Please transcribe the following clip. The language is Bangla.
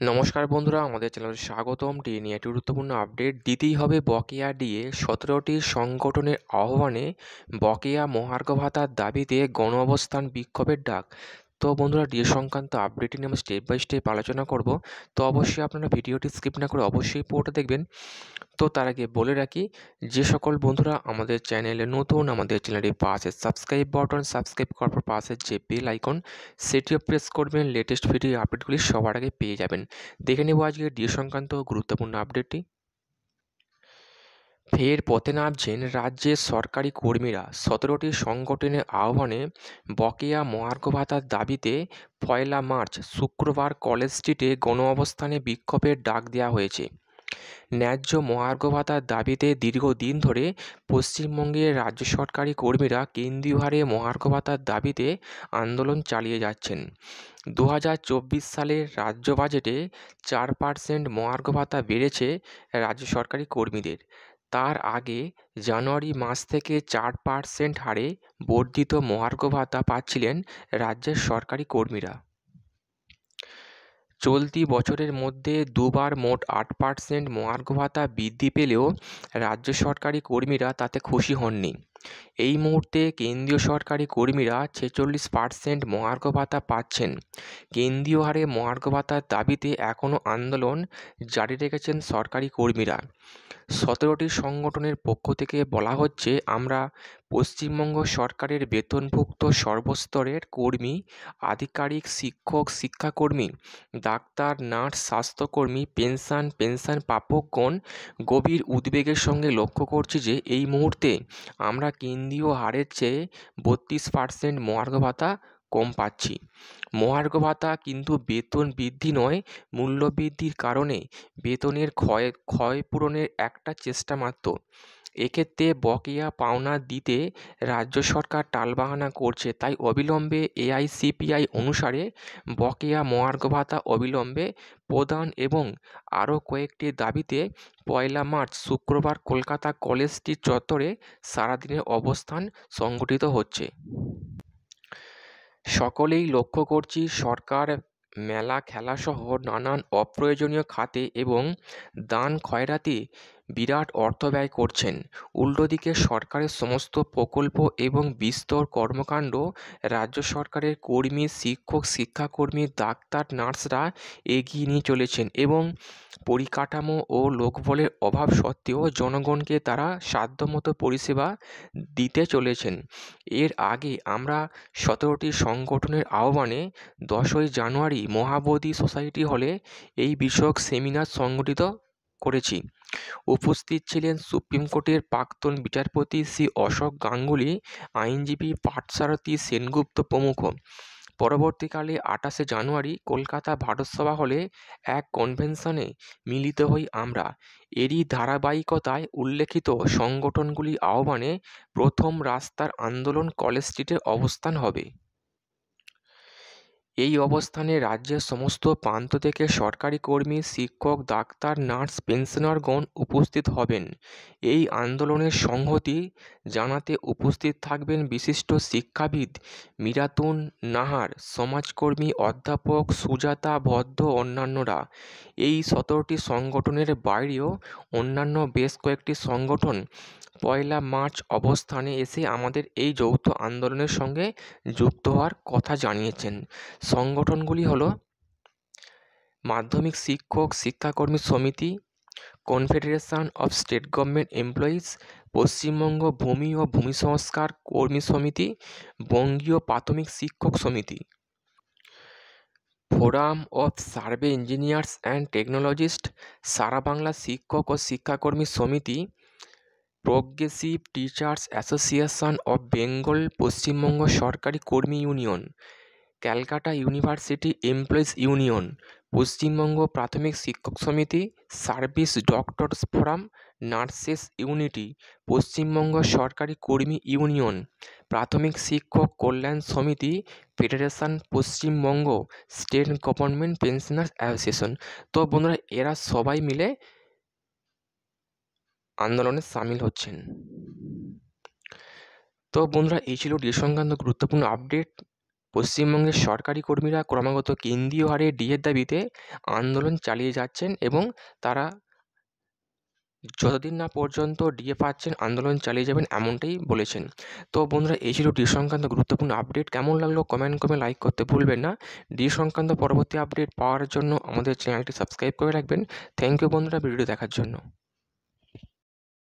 নমস্কার বন্ধুরা, আমাদের চ্যানেলে স্বাগতম। টিএ নিয়ে একটি গুরুত্বপূর্ণ আপডেট দিতেই হবে বকেয়া ডিএ। 17টি সংগঠনের আহ্বানে বকেয়া মহার্ঘ ভাতার দাবিতে গণ অবস্থান বিক্ষোভের ডাক। তো বন্ধুরা, ডিএ সংক্রান্ত আপডেটটি নিয়ে আমরা স্টেপ বাই স্টেপ আলোচনা করব। তো অবশ্যই আপনারা ভিডিওটি স্কিপ না করে অবশ্যই পুরোটা দেখবেন। তো তার আগে বলে রাখি, যে সকল বন্ধুরা আমাদের চ্যানেলে নতুন, আমাদের চ্যানেলটির পাশে সাবস্ক্রাইব করার পর পাশের যে বেল আইকন সেটিও প্রেস করবেন। লেটেস্ট ভিডিও আপডেটগুলি সবার আগে পেয়ে যাবেন। দেখে নেব আজকে ডিএ সংক্রান্ত গুরুত্বপূর্ণ আপডেটটি। ফের পথে নামছেন রাজ্যের সরকারি কর্মীরা। 17টি সংগঠনের আহ্বানে বকেয়া মহার্ঘ ভাতার দাবিতে 1 মার্চ শুক্রবার কলেজ স্ট্রিটে গণ অবস্থানে বিক্ষোভের ডাক দেওয়া হয়েছে। ন্যায্য মহার্ঘ ভাতার দাবিতে দীর্ঘদিন ধরে পশ্চিমবঙ্গের রাজ্য সরকারি কর্মীরা কেন্দ্রীয় হারে মহার্ঘ ভাতার দাবিতে আন্দোলন চালিয়ে যাচ্ছেন। 2024 সালের রাজ্য বাজেটে 4% মহার্ঘ ভাতা বেড়েছে রাজ্য সরকারি কর্মীদের। তার আগে জানুয়ারি মাস থেকে 4% হারে বর্ধিত মহার্ঘ ভাতা পাচ্ছিলেন রাজ্যের সরকারি কর্মীরা। চলতি বছরের মধ্যে দুবার মোট 8% মহার্ঘ ভাতা বৃদ্ধি পেলেও রাজ্য সরকারি কর্মীরা তাতে খুশি হননি। এই মুহূর্তে কেন্দ্রীয় সরকারি কর্মীরা 46% মহার্ঘ ভাতা পাচ্ছেন। কেন্দ্রীয় হারে মহার্ঘ ভাতার দাবিতে এখনও আন্দোলন জারি রেখেছেন সরকারি কর্মীরা। 17টি সংগঠনের পক্ষ থেকে বলা হচ্ছে, আমরা পশ্চিমবঙ্গ সরকারের বেতনভুক্ত সর্বস্তরের কর্মী, আধিকারিক, শিক্ষক, শিক্ষাকর্মী, ডাক্তার, নার্স, স্বাস্থ্যকর্মী, পেনশন প্রাপকগণ গভীর উদ্বেগের সঙ্গে লক্ষ্য করছি যে এই মুহূর্তে আমরা কেন্দ্রীয় হারের চেয়ে 32% মহার্ঘ ভাতা কম পাচ্ছি। মহার্ঘ ভাতা কিন্তু বেতন বৃদ্ধি নয়, মূল্য বৃদ্ধির কারণে বেতনের ক্ষয়পূরণের একটা চেষ্টা মাত্র। এক্ষেত্রে বকেয়া পাওনা দিতে রাজ্য সরকার টালবাহানা করছে, তাই অবিলম্বে এআইসিপিআই অনুসারে বকেয়া মহার্ঘ ভাতা অবিলম্বে প্রদান এবং আরও কয়েকটি দাবিতে 1 মার্চ শুক্রবার কলকাতা কলেজ স্ট্রিট চত্বরে সারাদিনের অবস্থান সংগঠিত হচ্ছে। সকলেই লক্ষ্য করছি, সরকার মেলা, খেলাসহ নানান অপ্রয়োজনীয় খাতে এবং দান খয়রাতে বিরাট অর্থ ব্যয় করছেন। উল্টোদিকে সরকারের সমস্ত প্রকল্প এবং বিস্তর কর্মকাণ্ড রাজ্য সরকারের কর্মী, শিক্ষক, শিক্ষাকর্মী, ডাক্তার, নার্সরা এগিয়ে নিয়ে চলেছেন এবং পরিকাঠামো ও লোকবলের অভাব সত্ত্বেও জনগণকে তারা সাধ্যমতো পরিষেবা দিতে চলেছেন। এর আগে আমরা 17টি সংগঠনের আহ্বানে 10ই জানুয়ারি মহাবোধি সোসাইটি হলে এই বিষয়ক সেমিনার সংগঠিত করেছি। উপস্থিত ছিলেন সুপ্রিম কোর্টের প্রাক্তন বিচারপতি শ্রী অশোক গাঙ্গুলি, আইনজীবী পার্থসারথী সেনগুপ্ত প্রমুখ। পরবর্তীকালে 28শে জানুয়ারি কলকাতা ভারতসভা হলে এক কনভেনশনে মিলিত হই আমরা। এরই ধারাবাহিকতায় উল্লেখিত সংগঠনগুলির আহ্বানে প্রথম রাস্তার আন্দোলন কলেজ স্ট্রিটে অবস্থান হবে। এই অবস্থানে রাজ্যের সমস্ত প্রান্ত থেকে সরকারি কর্মী, শিক্ষক, ডাক্তার, নার্স, পেনশনারগণ উপস্থিত হবেন। এই আন্দোলনের সংহতি জানাতে উপস্থিত থাকবেন বিশিষ্ট শিক্ষাবিদ মীরাতুন নাহার, সমাজকর্মী অধ্যাপক সুজাতা ভদ্র, অন্যান্যরা। এই 17টি সংগঠনের বাইরেও অন্যান্য বেশ কয়েকটি সংগঠন 1 মার্চ অবস্থানে এসে আমাদের এই যৌথ আন্দোলনের সঙ্গে যুক্ত হওয়ার কথা জানিয়েছেন। সংগঠনগুলি হলো মাধ্যমিক শিক্ষক শিক্ষাকর্মী সমিতি, confederation of state government employees, Paschimbanga ভূমি ও ভূমি সংস্কার কর্মী সমিতি, বঙ্গীয় প্রাথমিক শিক্ষক সমিতি, forum of survey engineers and technologist, সারা বাংলা শিক্ষক ও শিক্ষাকর্মী সমিতি, progressive teachers association of Bengal, Paschimbanga সরকারি কর্মী union, Calcutta university employees union, Paschimbanga প্রাথমিক শিক্ষক সমিতি, service doctors forum, nurses unity, Paschimbanga সরকারি কর্মী ইউনিয়ন, প্রাথমিক শিক্ষক কল্যাণ সমিতি, federation Paschimbanga state government pensioners association. তো বন্ধুরা, এরা সবাই মিলে আন্দোলনে সামিল হচ্ছেন। তো বন্ধুরা, এই ছিল ডিএ সংক্রান্ত গুরুত্বপূর্ণ আপডেট। পশ্চিমবঙ্গের সরকারি কর্মীরা ক্রমাগত কেন্দ্রীয় হারে ডিএর দাবিতে আন্দোলন চালিয়ে যাচ্ছেন এবং তারা যতদিন না পর্যন্ত ডিএ পাচ্ছেন আন্দোলন চালিয়ে যাবেন এমনটাই বলেছেন। তো বন্ধুরা, এই ছিল ডিএ সংক্রান্ত গুরুত্বপূর্ণ আপডেট। কেমন লাগলো কমেন্ট করে লাইক করতে ভুলবেন না। ডিএ সংক্রান্ত পরবর্তী আপডেট পাওয়ার জন্য আমাদের চ্যানেলটি সাবস্ক্রাইব করে রাখবেন। থ্যাংক ইউ বন্ধুরা ভিডিওটি দেখার জন্য।